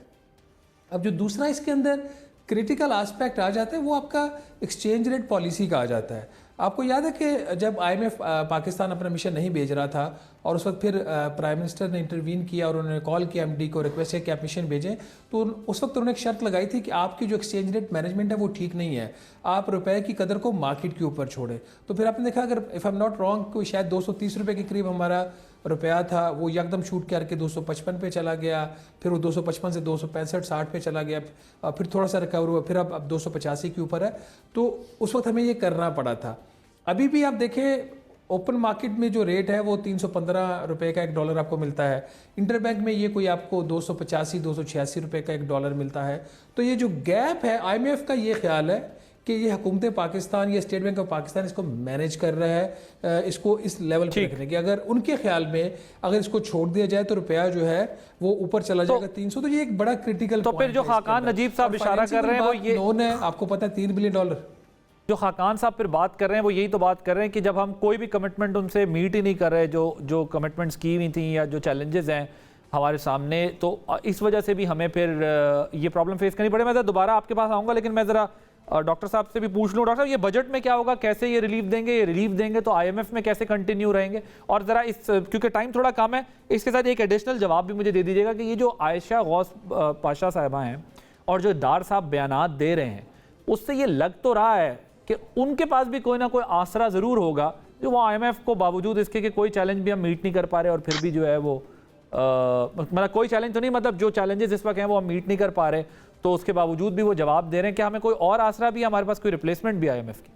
अब जो दूसरा इसके अंदर क्रिटिकल एस्पेक्ट आ जाता है वो आपका एक्सचेंज रेट पॉलिसी का आ जाता है। आपको याद है कि जब IMF पाकिस्तान अपना मिशन नहीं भेज रहा था और उस वक्त फिर प्राइम मिनिस्टर ने इंटरवीन किया और उन्होंने कॉल किया MD को, रिक्वेस्ट किया कि आप मिशन भेजें, तो उस वक्त उन्होंने एक शर्त लगाई थी कि आपकी जो एक्सचेंज रेट मैनेजमेंट है वो ठीक नहीं है, आप रुपए की कदर को मार्केट के ऊपर छोड़ें। तो फिर आपने देखा, अगर if I am not wrong, कोई शायद 230 रुपये के करीब हमारा रुपया था, वो एकदम शूट करके 255 पे चला गया, फिर वो 255 से 265-60 पे चला गया, फिर थोड़ा सा रिकवर हुआ, फिर अब 285 के ऊपर है। तो उस वक्त हमें ये करना पड़ा था। अभी भी आप देखें ओपन मार्केट में जो रेट है वो 315 रुपये का $1 आपको मिलता है, इंटरबैंक में ये कोई आपको 285-286 रुपये का $1 मिलता है। तो ये जो गैप है, IMF का ये ख्याल है कि ये हुकूमत पाकिस्तान या स्टेट बैंक ऑफ पाकिस्तान इसको मैनेज कर रहा है, इसको इस लेवल पे रखने की। अगर उनके ख्याल में अगर इसको छोड़ दिया जाए तो रुपया जो है वो ऊपर चला जाएगा 300, तो ये एक बड़ा क्रिटिकल। तो फिर जो खाकान नजीब साहब इशारा कर रहे हैं वो ये लोन है, आपको पता है $3 बिलियन। जो खाकान साहब फिर बात कर रहे हैं वो यही तो बात कर रहे हैं कि जब हम कोई भी कमिटमेंट उनसे मीट ही नहीं कर रहे, जो कमिटमेंट्स की हुई थी या जो चैलेंजेस हैं हमारे सामने, तो इस वजह से भी हमें फिर ये प्रॉब्लम फेस करनी पड़े। मैं दोबारा आपके पास आऊँगा, लेकिन मैं ज़रा डॉक्टर साहब से भी पूछ लूँ। डॉक्टर साहब, ये बजट में क्या होगा, कैसे ये रिलीफ देंगे? ये रिलीफ देंगे तो IMF में कैसे कंटिन्यू रहेंगे? और ज़रा इस, क्योंकि टाइम थोड़ा कम है, इसके साथ एक एडिशनल जवाब भी मुझे दे दीजिएगा कि ये जो आयशा गौस पाशा साहिबा हैं और जो डार साहब बयानात दे रहे हैं, उससे ये लग तो रहा है कि उनके पास भी कोई ना कोई आसरा ज़रूर होगा, जो वो IMF को बावजूद इसके कि कोई चैलेंज भी हम मीट नहीं कर पा रहे और फिर भी जो है वो मतलब कोई चैलेंज तो नहीं, मतलब जो चैलेंजेस इस वक्त हैं वो हम मीट नहीं कर पा रहे, तो उसके बावजूद भी वो जवाब दे रहे हैं कि हमें कोई और आसरा भी, हमारे पास कोई रिप्लेसमेंट भी IMF की।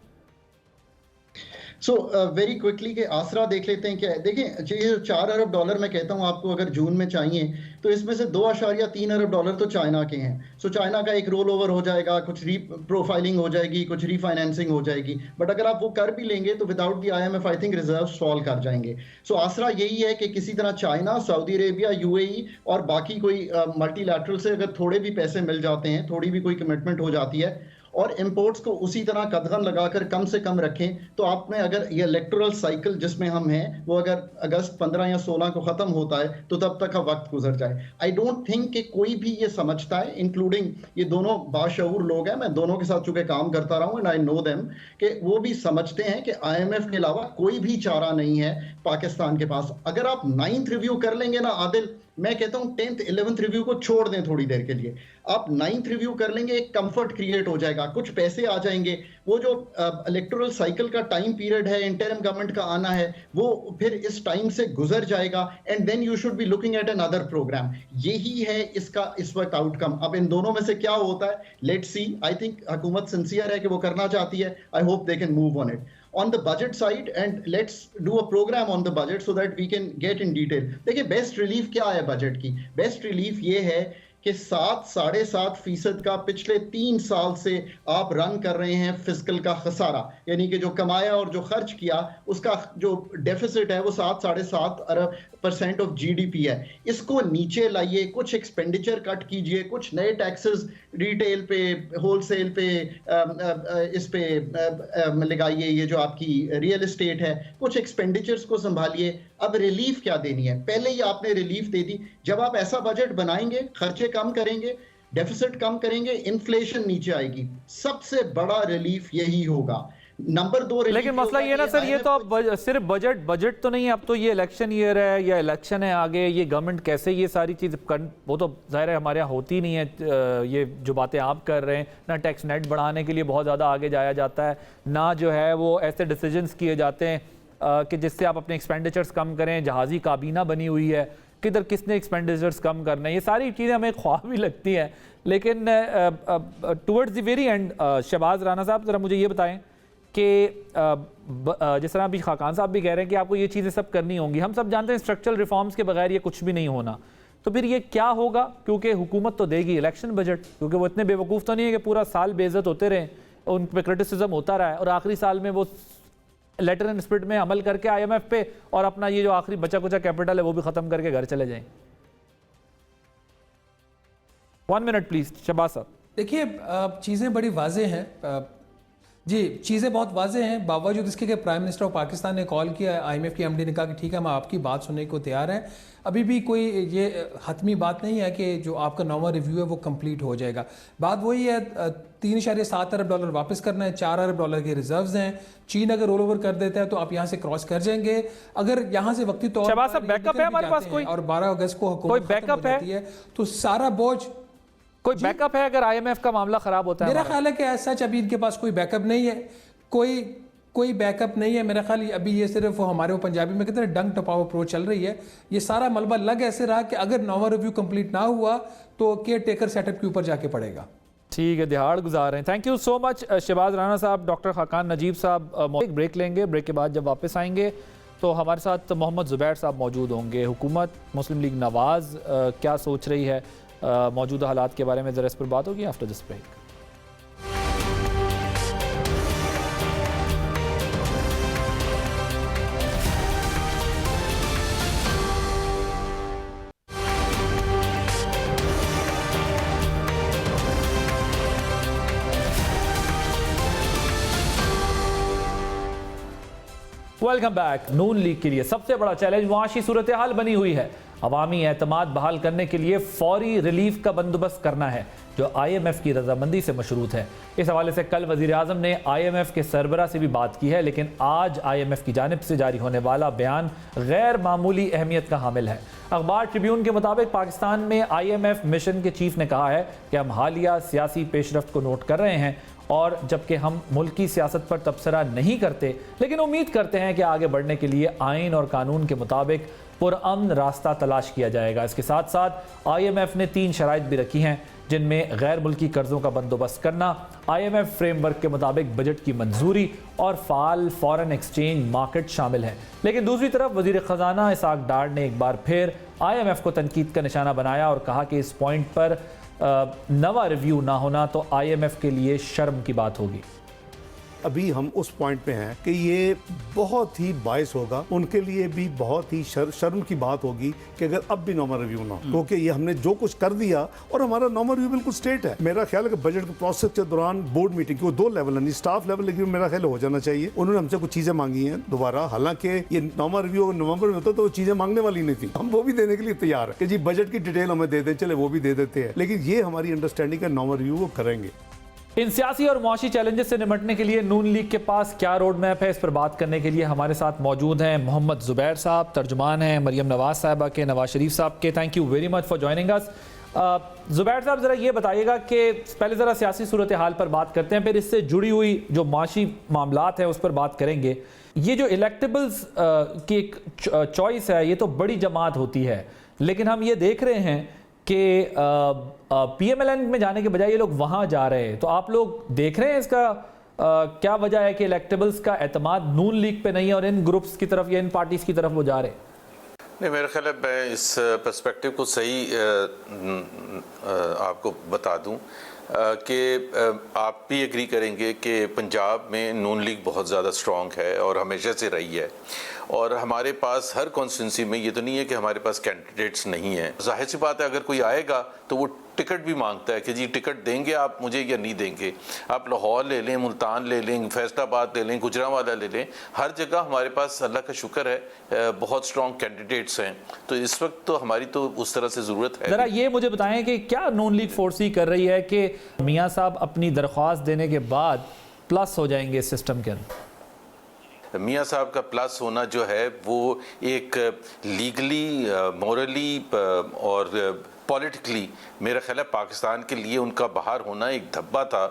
सो वेरी क्विकली के आसरा देख लेते हैं। क्या देखिए, ये $4 अरब मैं कहता हूं आपको अगर जून में चाहिए तो इसमें से $2.3 अरब तो चाइना के हैं। सो चाइना का एक रोल ओवर हो जाएगा, कुछ प्रोफाइलिंग हो जाएगी, कुछ रीफाइनेंसिंग हो जाएगी, बट अगर आप वो कर भी लेंगे तो without the IMF I think reserve solve कर जाएंगे। सो आसरा यही है कि किसी तरह चाइना, सऊदी अरेबिया, UAE और बाकी कोई मल्टीलैटरल से अगर थोड़े भी पैसे मिल जाते हैं, थोड़ी भी कोई कमिटमेंट हो जाती है और इंपोर्ट्स को उसी तरह कदगन लगाकर कम से कम रखें, तो आप में अगर ये इलेक्टोरल साइकिल जिसमें हम हैं वो अगर अगस्त 15 या 16 को ख़त्म होता है तो तब तक का वक्त गुजर जाए। आई डोंट थिंक कि कोई भी ये समझता है, इंक्लूडिंग ये दोनों बाशऊर लोग हैं, मैं दोनों के साथ चूंकि काम करता रहा हूँ एंड आई नो देम, कि वो भी समझते हैं कि IMF के अलावा कोई भी चारा नहीं है पाकिस्तान के पास। अगर आप 9th रिव्यू कर लेंगे ना आदिल, मैं कहता हूं 10th 11th रिव्यू को छोड़ दें थोड़ी देर के लिए, आप 9th रिव्यू कर लेंगे, एक कंफर्ट क्रिएट हो जाएगा, कुछ पैसे आ जाएंगे, वो जो इलेक्टोरल साइकिल का टाइम पीरियड है, इंटरिम गवर्नमेंट का आना है, वो फिर इस टाइम से गुजर जाएगा and then you should be looking at another programme. यही है इसका इस वक्त आउटकम। अब इन दोनों में से क्या होता है, लेट्स सी। आई थिंक हुकूमत सिंसियर है कि वो करना चाहती है, I hope they can move on it on the budget side and let's do a program on the budget so that we can get in detail। देखिए best relief क्या है बजट की? बेस्ट रिलीफ ये है कि 7-7.5% का पिछले 3 साल से आप रन कर रहे हैं फिजिकल का खसारा, यानी कि जो कमाया और जो खर्च किया उसका जो डेफिसिट है वो 7-7.5% ऑफ जीडीपी है। इसको नीचे लाइए, कुछ एक्सपेंडिचर कट कीजिए, कुछ नए टैक्सेस रिटेल पे, होलसेल पे, इस पे लगाइए, ये जो आपकी रियल एस्टेट है, कुछ एक्सपेंडिचर्स को संभालिए। अब रिलीफ क्या देनी है? पहले ही आपने रिलीफ दे दी। जब आप ऐसा बजट बनाएंगे, खर्चे कम करेंगे, डेफिसिट कम करेंगे, इन्फ्लेशन नीचे आएगी। सबसे बड़ा रिलीफ यही होगा। नंबर 2 लेकिन मसला ये ना सर, ये तो अब सिर्फ बजट तो नहीं है, अब तो ये इलेक्शन ईयर है या इलेक्शन है आगे, ये गवर्नमेंट कैसे ये सारी चीज़ वो तो जाहिर है हमारे यहाँ होती नहीं है। ये जो बातें आप कर रहे हैं ना, टैक्स नेट बढ़ाने के लिए बहुत ज़्यादा आगे जाया जाता है, ना जो है वो ऐसे डिसीजंस किए जाते हैं कि जिससे आप अपने एक्सपेंडिचर्स कम करें। जहाज़ी काबीना बनी हुई है, किधर किसने एक्सपेंडिचर्स कम करने, ये सारी चीज़ें हमें ख्वाब भी लगती हैं। लेकिन towards the very end, Shahbaz Rana साहब ज़रा मुझे ये बताएं कि जिस तरह अभी खाकान साहब भी कह रहे हैं कि आपको ये चीज़ें सब करनी होंगी, हम सब जानते हैं स्ट्रक्चरल रिफॉर्म्स के बगैर ये कुछ भी नहीं होना, तो फिर ये क्या होगा? क्योंकि हुकूमत तो देगी इलेक्शन बजट, क्योंकि वो इतने बेवकूफ़ तो नहीं है कि पूरा साल बेइज्जत होते रहें, उन पर क्रिटिसिज्म होता रहा है और आखिरी साल में वो लेटर एंड स्पिरिट में अमल करके IMF पे और अपना ये जो आखिरी बचा कुचा कैपिटल है वो भी ख़त्म करके घर चले जाएं। 1 मिनट प्लीज शहबाज साहब। देखिए, चीज़ें बड़ी वाजे हैं जी, चीज़ें बहुत वाजे हैं, बावजूद इसके कि प्राइम मिनिस्टर ऑफ पाकिस्तान ने कॉल किया, IMF की MD ने कहा कि ठीक है, हम आपकी बात सुनने को तैयार हैं। अभी भी कोई ये हतमी बात नहीं है कि जो आपका नौवां रिव्यू है वो कंप्लीट हो जाएगा। बात वही है, $3.7 अरब वापस करना है, $4 अरब के रिजर्व्स हैं। चीन अगर रोल ओवर कर देता है तो आप यहाँ से क्रॉस कर जाएंगे। अगर यहाँ से वक्ती तौर पर बैकअप है हमारे पास कोई, और 12 अगस्त को हुकूमत बैकअप है तो सारा बोझ कोई बैकअप है अगर IMF का मामला खराब होता है? मेरा ख्याल है कि ऐसा अभी इनके पास कोई बैकअप नहीं है, कोई बैकअप नहीं है। मेरा ख्याल अभी ये सिर्फ हमारे वो पंजाबी में कहते हैं डंग टपाओ अप्रोच चल रही है। ये सारा मलबा लग ऐसे रहा कि अगर नौवां रिव्यू कंप्लीट ना हुआ तो केयर टेकर सेटअप के ऊपर जाके पड़ेगा। ठीक है, दिहाड़ गुजार रहे हैं। Thank you so much Shahbaz Rana साहब, डॉक्टर खाकान नजीब साहब। एक ब्रेक लेंगे, ब्रेक के बाद जब वापस आएंगे तो हमारे साथ मोहम्मद ज़ुबैर साहब मौजूद होंगे। हुकूमत मुस्लिम लीग नवाज़ क्या सोच रही है मौजूदा हालात के बारे में, ज़रा इस पर बात होगी after this break. Welcome back. Noon League के लिए सबसे बड़ा चैलेंज मुआशी सूरत हाल बनी हुई है। अवामी एतमाद बहाल करने के लिए फौरी रिलीफ का बंदोबस्त करना है जो IMF की रजामंदी से मशरूत है। इस हवाले से कल वज़ीर आज़म ने IMF के सरबरा से भी बात की है, लेकिन आज IMF की जानिब से जारी होने वाला बयान गैर मामूली अहमियत का हामिल है। अखबार ट्रिब्यून के मुताबिक पाकिस्तान में IMF मिशन के चीफ ने कहा है कि हम हालिया सियासी पेशरफ्त को नोट कर रहे हैं और जबकि हम मुल्की सियासत पर तबसरा नहीं करते, लेकिन उम्मीद करते हैं कि आगे बढ़ने के लिए आइन और कानून के मुताबिक पुरअमन रास्ता तलाश किया जाएगा। इसके साथ साथ IMF ने 3 शराइत भी रखी हैं, जिनमें गैर मुल्की कर्जों का बंदोबस्त करना, IMF फ्रेमवर्क के मुताबिक बजट की मंजूरी और फाल फॉरेन एक्सचेंज मार्केट शामिल है। लेकिन दूसरी तरफ वजीर खजाना इसाक डार ने एक बार फिर IMF को तनकीद का निशाना बनाया और कहा कि इस पॉइंट पर नवा रिव्यू ना होना तो IMF के लिए शर्म की बात होगी। अभी हम उस पॉइंट पे हैं कि ये बहुत ही बायस होगा, उनके लिए भी बहुत ही शर्म की बात होगी कि अगर अब भी नॉर्मल रिव्यू ना, क्योंकि ये हमने जो कुछ कर दिया और हमारा नॉर्मल रिव्यू बिल्कुल स्ट्रेट है। मेरा ख्याल है कि बजट के प्रोसेस के दौरान बोर्ड मीटिंग को 2 लेवल है, स्टाफ लेवल लेकिन मेरा ख्याल हो जाना चाहिए। उन्होंने हमसे कुछ चीजें मांगी हैं दोबारा, हालांकि ये नॉर्मल रिव्यू अगर नवंबर में होता तो वो चीजें मांगने वाली नहीं थी, हम वो भी देने के लिए तैयार है कि जी बजट की डिटेल हमें दे दें, चले वो भी दे देते हैं, लेकिन ये हमारी अंडरस्टैंडिंग है नॉर्मल रिव्यू वो करेंगे। इन सियासी और मुआशी चैलेंजेस से निपटने के लिए नून लीग के पास क्या रोड मैप है, इस पर बात करने के लिए हमारे साथ मौजूद हैं मोहम्मद ज़ुबैर साहब, तर्जुमान हैं मरियम नवाज साहिबा के, नवाज शरीफ साहब के। Thank you very much for joining us. Zubair साहब ज़रा ये बताइएगा कि पहले ज़रा सियासी सूरत हाल पर बात करते हैं, फिर इससे जुड़ी हुई जो मुआशी मामलात हैं उस पर बात करेंगे। ये जो इलेक्टेबल्स की एक चॉइस है, ये तो बड़ी जमात होती है, लेकिन हम ये देख रहे हैं कि PMLN में जाने के बजाय ये लोग वहाँ जा रहे हैं, तो आप लोग देख रहे हैं इसका क्या वजह है कि इलेक्टेबल्स का एतमाद नून लीग पे नहीं है और इन ग्रुप्स की तरफ या इन पार्टीज की तरफ वो जा रहे हैं? नहीं, मेरा ख्याल है मैं इस पर्सपेक्टिव को सही आपको बता दूं कि आप भी एग्री करेंगे कि पंजाब में नून लीग बहुत ज़्यादा स्ट्रॉन्ग है और हमेशा से रही है, और हमारे पास हर कॉन्स्टिट्यूंसी में ये तो नहीं है कि हमारे पास कैंडिडेट्स नहीं हैं। जाहिर सी बात है, अगर कोई आएगा तो वो टिकट भी मांगता है कि जी टिकट देंगे आप मुझे या नहीं देंगे। आप लाहौर ले लें, मुल्तान ले लें, फैसलाबाद ले लें, गुजरांवाला ले लें, हर जगह हमारे पास अल्लाह का शुक्र है बहुत स्ट्रॉन्ग कैंडिडेट्स हैं। तो इस वक्त तो हमारी तो उस तरह से ज़रूरत है। ज़रा ये मुझे बताएं कि क्या नून लीग फोर्सी कर रही है कि मियाँ साहब अपनी दरख्वास्त देने के बाद प्लस हो जाएंगे इस सिस्टम के अंदर? मियाँ साहब का प्लस होना जो है वो एक लीगली, मॉरली और पॉलिटिकली मेरा ख्याल है पाकिस्तान के लिए उनका बाहर होना एक धब्बा था,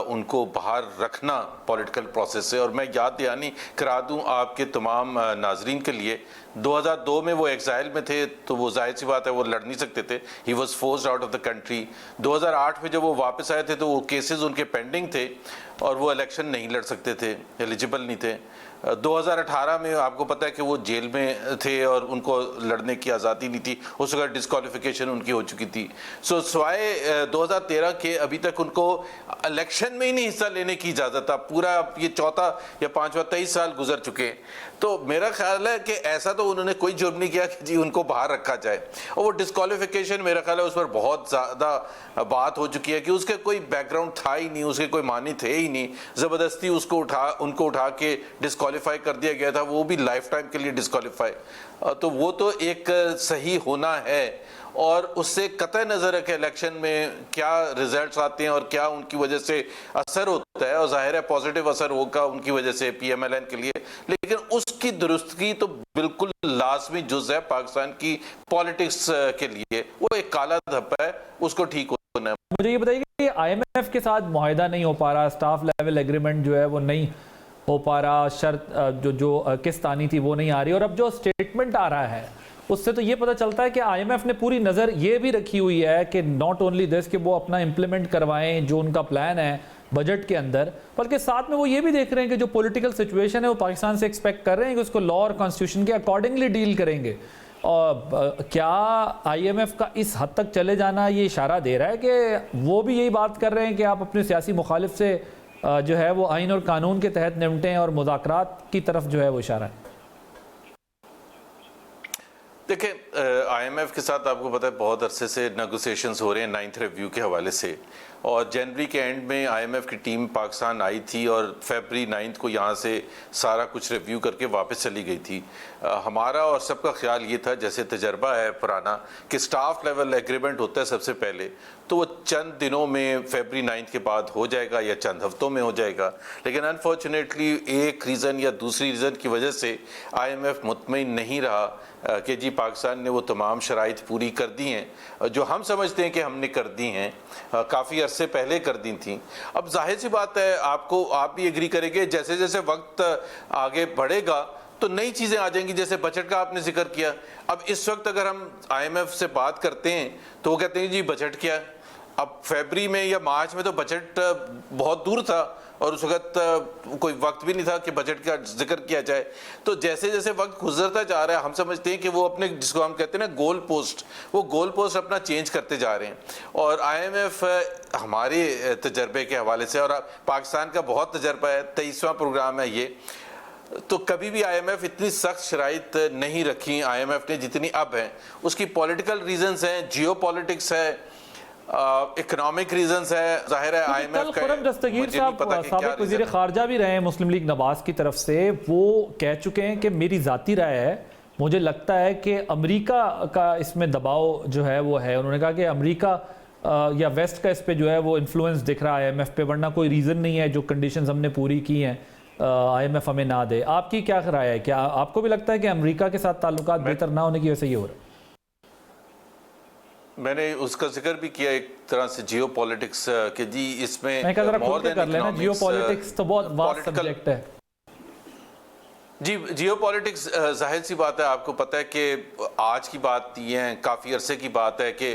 उनको बाहर रखना पॉलिटिकल प्रोसेस से। और मैं याद दहानी करा दूं आपके तमाम नाजरीन के लिए, 2002 में वो एग्जाइल में थे तो वो जाहिर सी बात है वो लड़ नहीं सकते थे, he was forced out of the country. 2008 में जब वो वापस आए थे तो वो केसेस उनके पेंडिंग थे और वो इलेक्शन नहीं लड़ सकते थे, एलिजिबल नहीं थे। 2018 में आपको पता है कि वो जेल में थे और उनको लड़ने की आज़ादी नहीं थी, उस वक्त डिस्क्वालिफिकेशन उनकी हो चुकी थी। सो सिवाय 2013 के अभी तक उनको इलेक्शन में ही नहीं हिस्सा लेने की इजाज़त था। पूरा ये चौथा या पांचवा 23 साल गुजर चुके। तो मेरा ख्याल है कि ऐसा तो उन्होंने कोई जुर्म नहीं किया कि जी उनको बाहर रखा जाए। और वो डिस्क्वालिफिकेशन मेरा ख्याल है उस पर बहुत ज़्यादा बात हो चुकी है कि उसके कोई बैकग्राउंड था ही नहीं, उसके कोई मानी थे ही नहीं, ज़बरदस्ती उनको उठा के डिस्क्वालीफाई कर दिया गया था, वो भी लाइफ टाइम के लिए डिस्क्वालीफाई। तो वो तो एक सही होना है, और उससे कतई नज़र है कि इलेक्शन में क्या रिजल्ट्स आते हैं और क्या उनकी वजह से असर होता है, और जाहिर है पॉजिटिव असर होगा उनकी वजह से PMLN के लिए, लेकिन उसकी दुरुस्तगी तो बिल्कुल लाजमी जुज़ है पाकिस्तान की पॉलिटिक्स के लिए। वो एक काला धब्बा है, उसको ठीक होना है। मुझे ये बताइए कि IMF के साथ मुआहिदा नहीं हो पा रहा, स्टाफ लेवल एग्रीमेंट जो है वो नहीं हो पा रहा, शर्त जो किस्त आनी थी वो नहीं आ रही, और अब जो स्टेटमेंट आ रहा है उससे तो ये पता चलता है कि IMF ने पूरी नज़र ये भी रखी हुई है कि नॉट ओनली दिस कि वो अपना इम्प्लीमेंट करवाएं जो उनका प्लान है बजट के अंदर, बल्कि साथ में वो ये भी देख रहे हैं कि जो पॉलिटिकल सिचुएशन है वो पाकिस्तान से एक्सपेक्ट कर रहे हैं कि उसको लॉ और कॉन्स्टिट्यूशन के अकॉर्डिंगली डील करेंगे। और क्या IMF का इस हद तक चले जाना ये इशारा दे रहा है कि वो भी यही बात कर रहे हैं कि आप अपने सियासी मुखालिफ से जो है वो आइन और कानून के तहत निपटें, और मुज़ाकरात की तरफ जो है वो इशारा है? देखिए, IMF के साथ आपको पता है बहुत अरसे से नेगोशिएशंस हो रहे हैं 9th रिव्यू के हवाले से, और जनवरी के एंड में IMF की टीम पाकिस्तान आई थी और फरवरी 9 को यहाँ से सारा कुछ रिव्यू करके वापस चली गई थी। हमारा और सबका ख्याल ये था, जैसे तजर्बा है पुराना, कि स्टाफ लेवल एग्रीमेंट होता है सबसे पहले, तो वो चंद दिनों में फरवरी 9 के बाद हो जाएगा या चंद हफ्तों में हो जाएगा। लेकिन अनफॉर्चुनेटली एक रीज़न या दूसरी रीज़न की वजह से IMF मुतमईन नहीं रहा कि जी पाकिस्तान ने वो तमाम शराइत पूरी कर दी हैं जो हम समझते हैं कि हमने कर दी हैं, काफ़ी अरसे पहले कर दी थी। अब जाहिर सी बात है, आप भी एग्री करेंगे, जैसे जैसे वक्त आगे बढ़ेगा तो नई चीज़ें आ जाएंगी। जैसे बजट का आपने जिक्र किया, अब इस वक्त अगर हम IMF से बात करते हैं तो वो कहते हैं जी बजट क्या है। अब फरवरी में या मार्च में तो बजट बहुत दूर था और उस वक्त कोई वक्त भी नहीं था कि बजट का जिक्र किया जाए। तो जैसे जैसे वक्त गुजरता जा रहा है, हम समझते हैं कि वो अपने, जिसको हम कहते हैं ना गोल पोस्ट, वो गोल पोस्ट अपना चेंज करते जा रहे हैं। और IMF हमारे तजर्बे के हवाले से, और पाकिस्तान का बहुत तजर्बा है, 23वां प्रोग्राम है ये, तो कभी भी IMF इतनी सख्त शराइत नहीं रखी IMF ने जितनी अब हैं। उसकी पॉलिटिकल रीजंस हैं, जियो पॉलिटिक्स है, इकोनॉमिक रीजंस है, जाहिर है IMF का। खुर्रम दस्तगीर साहब साबिक वज़ीर ख़ारजा भी रहे हैं मुस्लिम लीग नवाज की तरफ से, वो कह चुके हैं कि मेरी ज़ाती राय है, मुझे लगता है कि अमेरिका का इसमें दबाव जो है वो है। उन्होंने कहा कि अमेरिका या वेस्ट का इस पे जो है वो इन्फ्लुएंस दिख रहा है IMF पे, वरना कोई रीज़न नहीं है जो कंडीशंस हमने पूरी की हैं IMF हमें ना दे। आपकी क्या राय है? क्या आपको भी लगता है कि अमेरिका के साथ ताल्लुकात बेहतर ना होने की वजह से ये हो रहा है? मैंने उसका जिक्र भी किया एक तरह से जियो पॉलिटिक्स के जी, इसमें मैं कर लेना, जियो पॉलिटिक्स तो बहुत वास्ट सब्जेक्ट है। जी, जियोपॉलिटिक्स जाहिर सी बात है, आपको पता है कि आज की बात ये है, काफ़ी अरसे की बात है कि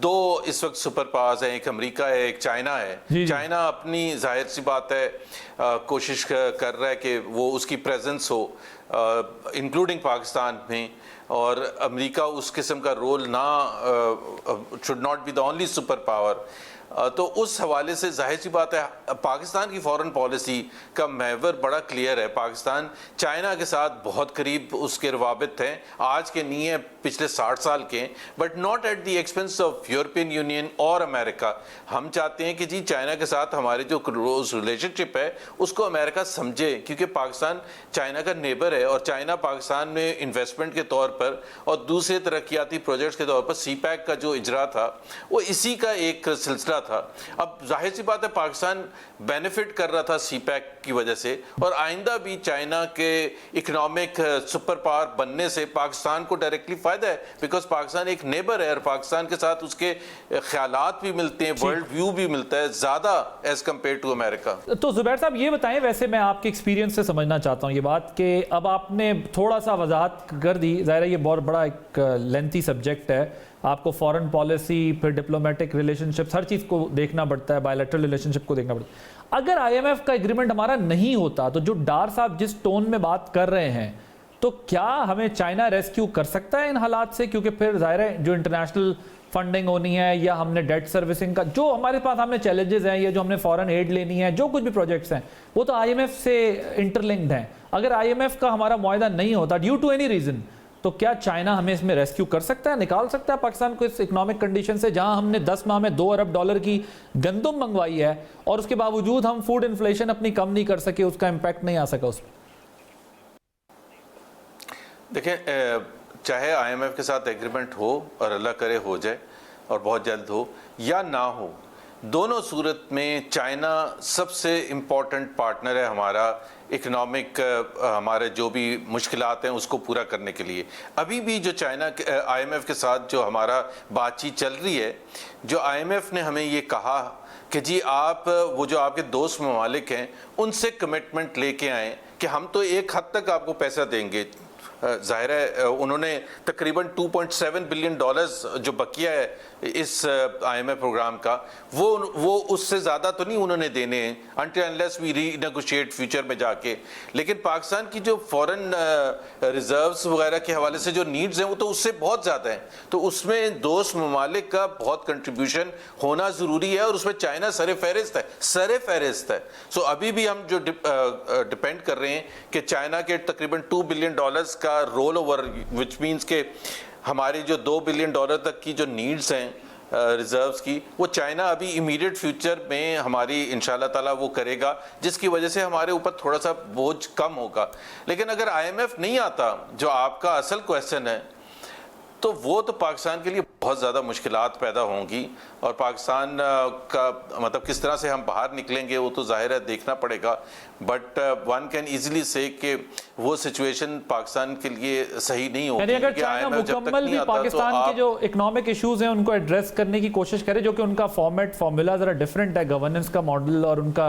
दो इस वक्त सुपर पावर्स हैं, एक अमेरिका है, एक चाइना है। चाइना अपनी जाहिर सी बात है कोशिश कर रहा है कि वो उसकी प्रेजेंस हो इंक्लूडिंग पाकिस्तान में, और अमेरिका उस किस्म का रोल ना should not be the only super power. तो उस हवाले से जाहिर सी बात है पाकिस्तान की फॉरेन पॉलिसी का महवर बड़ा क्लियर है। पाकिस्तान चाइना के साथ बहुत करीब उसके रवाबित हैं, आज के नहीं है, पिछले 60 साल के, but not at the expense of European union और अमेरिका। हम चाहते हैं कि जी चाइना के साथ हमारी जो क्लोज रिलेशनशिप है उसको अमेरिका समझे, क्योंकि पाकिस्तान चाइना का नेबर है, और चाइना पाकिस्तान में इन्वेस्टमेंट के तौर पर और दूसरे तरक्याती प्रोजेक्ट्स के तौर पर CPEC का जो इजरा था वो इसी का एक सिलसिला था। अब जाहिर सी बात है पाकिस्तान बेनिफिट कर रहा था CPEC की वजह से, और आइंदा भी चाइना के इकोनॉमिक सुपर पावर बनने से पाकिस्तान को डायरेक्टली फायदा है, बिकॉज पाकिस्तान एक नेबर है और पाकिस्तान के साथ उसके ख्यालात भी मिलते हैं, वर्ल्ड व्यू भी मिलता है ज़्यादा एज कम्पेयर टू अमेरिका। तो जुबैर साहब ये बताएं, वैसे मैं आपके एक्सपीरियंस से समझना चाहता हूँ ये बात कि अब आपने थोड़ा सा वजाहत कर दी, ज़ाहिर है ये बहुत बड़ा एक लेंथी सब्जेक्ट है, आपको फॉरेन पॉलिसी फिर डिप्लोमेटिक रिलेशनशिप्स हर चीज़ को देखना पड़ता है, बायलैटरल रिलेशनशिप को देखना पड़ता है। अगर IMF का एग्रीमेंट हमारा नहीं होता तो जो डार साहब जिस टोन में बात कर रहे हैं, तो क्या हमें चाइना रेस्क्यू कर सकता है इन हालात से? क्योंकि फिर जाहिर है जो इंटरनेशनल फंडिंग होनी है या हमने डेट सर्विसिंग का जो हमारे पास हमने चैलेंजेस हैं, या जो हमने फॉरेन एड लेनी है, जो कुछ भी प्रोजेक्ट्स हैं वो तो IMF से इंटरलिंक्ड हैं। अगर IMF का हमारा मुआहदा नहीं होता ड्यू टू एनी रीज़न, तो क्या चाइना हमें इसमें रेस्क्यू कर सकता है, निकाल सकता है पाकिस्तान को इस इकोनॉमिक कंडीशन से, जहां हमने 10 माह में $2 अरब की गंदम मंगवाई है और उसके बावजूद हम फूड इन्फ्लेशन अपनी कम नहीं कर सके, उसका इम्पैक्ट नहीं आ सका उस पर? देखें, चाहे IMF के साथ एग्रीमेंट हो और अल्लाह करे हो जाए और बहुत जल्द हो या ना हो, दोनों सूरत में चाइना सबसे इम्पोर्टेंट पार्टनर है हमारा इकोनॉमिक, हमारे जो भी मुश्किलात हैं उसको पूरा करने के लिए। अभी भी जो चाइना IMF के साथ जो हमारा बातचीत चल रही है, जो IMF ने हमें ये कहा कि जी आप वो जो आपके दोस्त ममालिक हैं उनसे कमिटमेंट लेके आएँ कि हम तो एक हद तक आपको पैसा देंगे। जाहिर है उन्होंने तकरीबन $2.7 बिलियन जो बकिया है इस IMF प्रोग्राम का, वो उससे ज़्यादा तो नहीं उन्होंने देने हैं until unless we renegotiate future में जाके। लेकिन पाकिस्तान की जो फॉरेन रिजर्व्स वगैरह के हवाले से जो नीड्स हैं वो तो उससे बहुत ज़्यादा हैं, तो उसमें दोस्त ममालिक का बहुत कंट्रीब्यूशन होना ज़रूरी है, और उसमें चाइना सर फहरिस्त है। सो अभी भी हम जो डिपेंड कर रहे हैं कि चाइना के तकरीबन $2 बिलियन का रोल ओवर, विच मीन्स के हमारी जो $2 बिलियन तक की जो नीड्स हैं रिजर्व्स की, वो चाइना अभी इमीडिएट फ्यूचर में हमारी इंशाल्लाह ताला वो करेगा, जिसकी वजह से हमारे ऊपर थोड़ा सा बोझ कम होगा। लेकिन अगर IMF नहीं आता, जो आपका असल क्वेश्चन है, तो वो तो पाकिस्तान के लिए बहुत ज़्यादा मुश्किलात पैदा होंगी, और पाकिस्तान का मतलब किस तरह से हम बाहर निकलेंगे वो तो जाहिर है देखना पड़ेगा। बट वन कैन इजीली से कि वो सिचुएशन पाकिस्तान के लिए सही नहीं होगी। यानी अगर चाइना मुकम्मल भी पाकिस्तान के जो इकोनॉमिक इश्यूज हैं उनको एड्रेस करने की कोशिश करे, जो कि उनका फॉर्मूला ज़रा डिफरेंट है, गवर्नेंस का मॉडल और उनका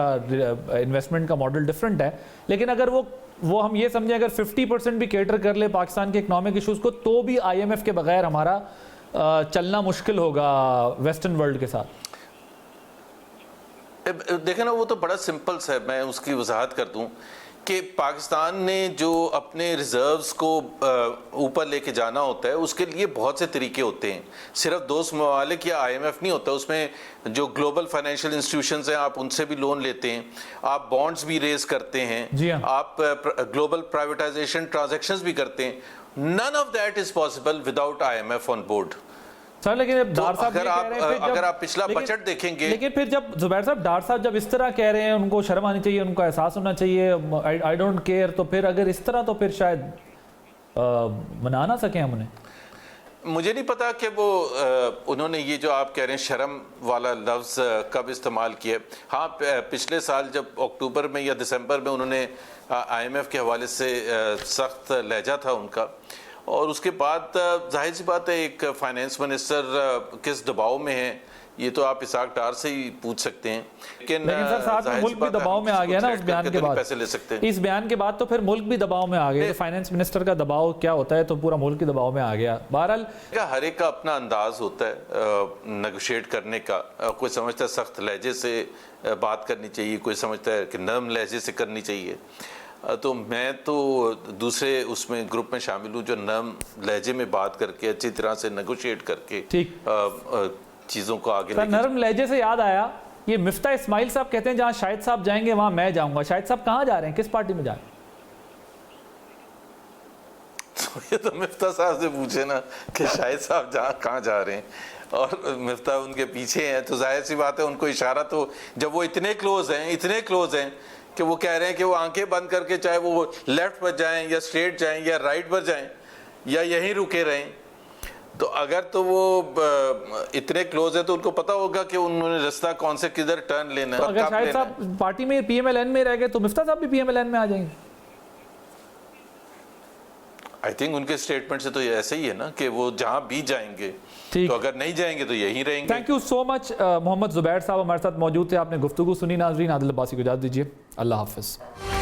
इन्वेस्टमेंट का मॉडल डिफरेंट है, लेकिन अगर वो हम ये समझें अगर 50% भी केटर कर ले पाकिस्तान के इकोनॉमिक इश्यूज को, तो भी IMF के बगैर हमारा चलना मुश्किल होगा वेस्टर्न वर्ल्ड के साथ। देखें ना, वो तो बड़ा सिंपल सा है, मैं उसकी वजाहत कर दूं कि पाकिस्तान ने जो अपने रिजर्व्स को ऊपर लेके जाना होता है उसके लिए बहुत से तरीके होते हैं, सिर्फ दोस्त ममालिक या IMF नहीं होता, उसमें जो ग्लोबल फाइनेंशियल इंस्टीट्यूशंस हैं आप उनसे भी लोन लेते हैं, आप बॉन्ड्स भी रेज करते हैं, आप ग्लोबल प्राइवेटाइजेशन ट्रांजैक्शंस भी करते हैं। None of that is possible without IMF on board. Sir लेकिन डार साहब अगर आप पिछला बजट देखेंगे, लेकिन फिर जब जुबैर साहब डार साहब जब इस तरह कह रहे हैं, उनको शर्म आनी चाहिए, उनको एहसास होना चाहिए, आई डोंट केयर, तो फिर अगर इस तरह तो फिर शायद मना ना सके हम उन्हें। मुझे नहीं पता कि वो उन्होंने ये जो आप कह रहे हैं शर्म वाला लफ्ज़ कब इस्तेमाल किया। हाँ, पिछले साल जब अक्टूबर में या दिसंबर में उन्होंने IMF के हवाले से सख्त लहजा था उनका, और उसके बाद जाहिर सी बात है एक फाइनेंस मिनिस्टर किस दबाव में है ये तो आप इसाक डार से ही पूछ सकते हैं। लेकिन सर साथ में मुल्क भी दबाव में आ गया ना उस बयान के बाद, पैसे ले सकते हैं। इस बयान के बाद तो फिर मुल्क भी दबाव में आ गया, तो फाइनेंस मिनिस्टर का दबाव क्या होता है, तो पूरा मुल्क ही दबाव में आ गया। बहरहाल हर एक का अपना अंदाज होता है नेगोशिएट करने का। कोई समझता है सख्त लहजे से बात करनी चाहिए, कोई समझता है कि नरम लहजे से करनी चाहिए। तो मैं तो दूसरे उसमें ग्रुप में शामिल हूँ जो नरम लहजे में बात करके अच्छी तरह से नेगोशिएट करके चीज़ों को आगे लेके। नरम लहजे से याद आया, ये मिफ्ता इस्माइल साहब कहते हैं जहां शाहिद साहब जाएंगे वहां मैं जाऊंगा। शाहिद साहब कहां जा रहे हैं, किस पार्टी में जा रहे हैं? तो ये तो मिफ्ता साहब से पूछे ना कि शाहिद साहब कहाँ जा रहे हैं, और मिफ्ता उनके पीछे हैं, तो जाहिर सी बात है उनको इशारा, तो जब वो इतने क्लोज हैं कि वो कह रहे हैं कि वो आंखें बंद करके चाहे वो लेफ्ट पर जाएं या स्ट्रेट जाएं या राइट पर जाएं या यहीं रुके रहें, तो अगर तो वो इतने क्लोज है तो उनको पता होगा कि उन्होंने रास्ता कौन से किधर टर्न लेना है। तो अगर शाहिद साहब पार्टी में PMLN में रह गए तो मिफ्ता साहब भी PMLN में आ जाएंगे। आई थिंक उनके स्टेटमेंट से तो ये ऐसे ही है ना कि वो जहां भी जाएंगे, तो अगर नहीं जाएंगे तो यहीं रहेंगे। Thank you so much. Mohammad Zubair साहब हमारे साथ मौजूद थे, आपने गुफ्तगू सुनी। नाजरीन, आदिल अब्बासी को इजाज़त दीजिए, अल्लाह हाफिज़।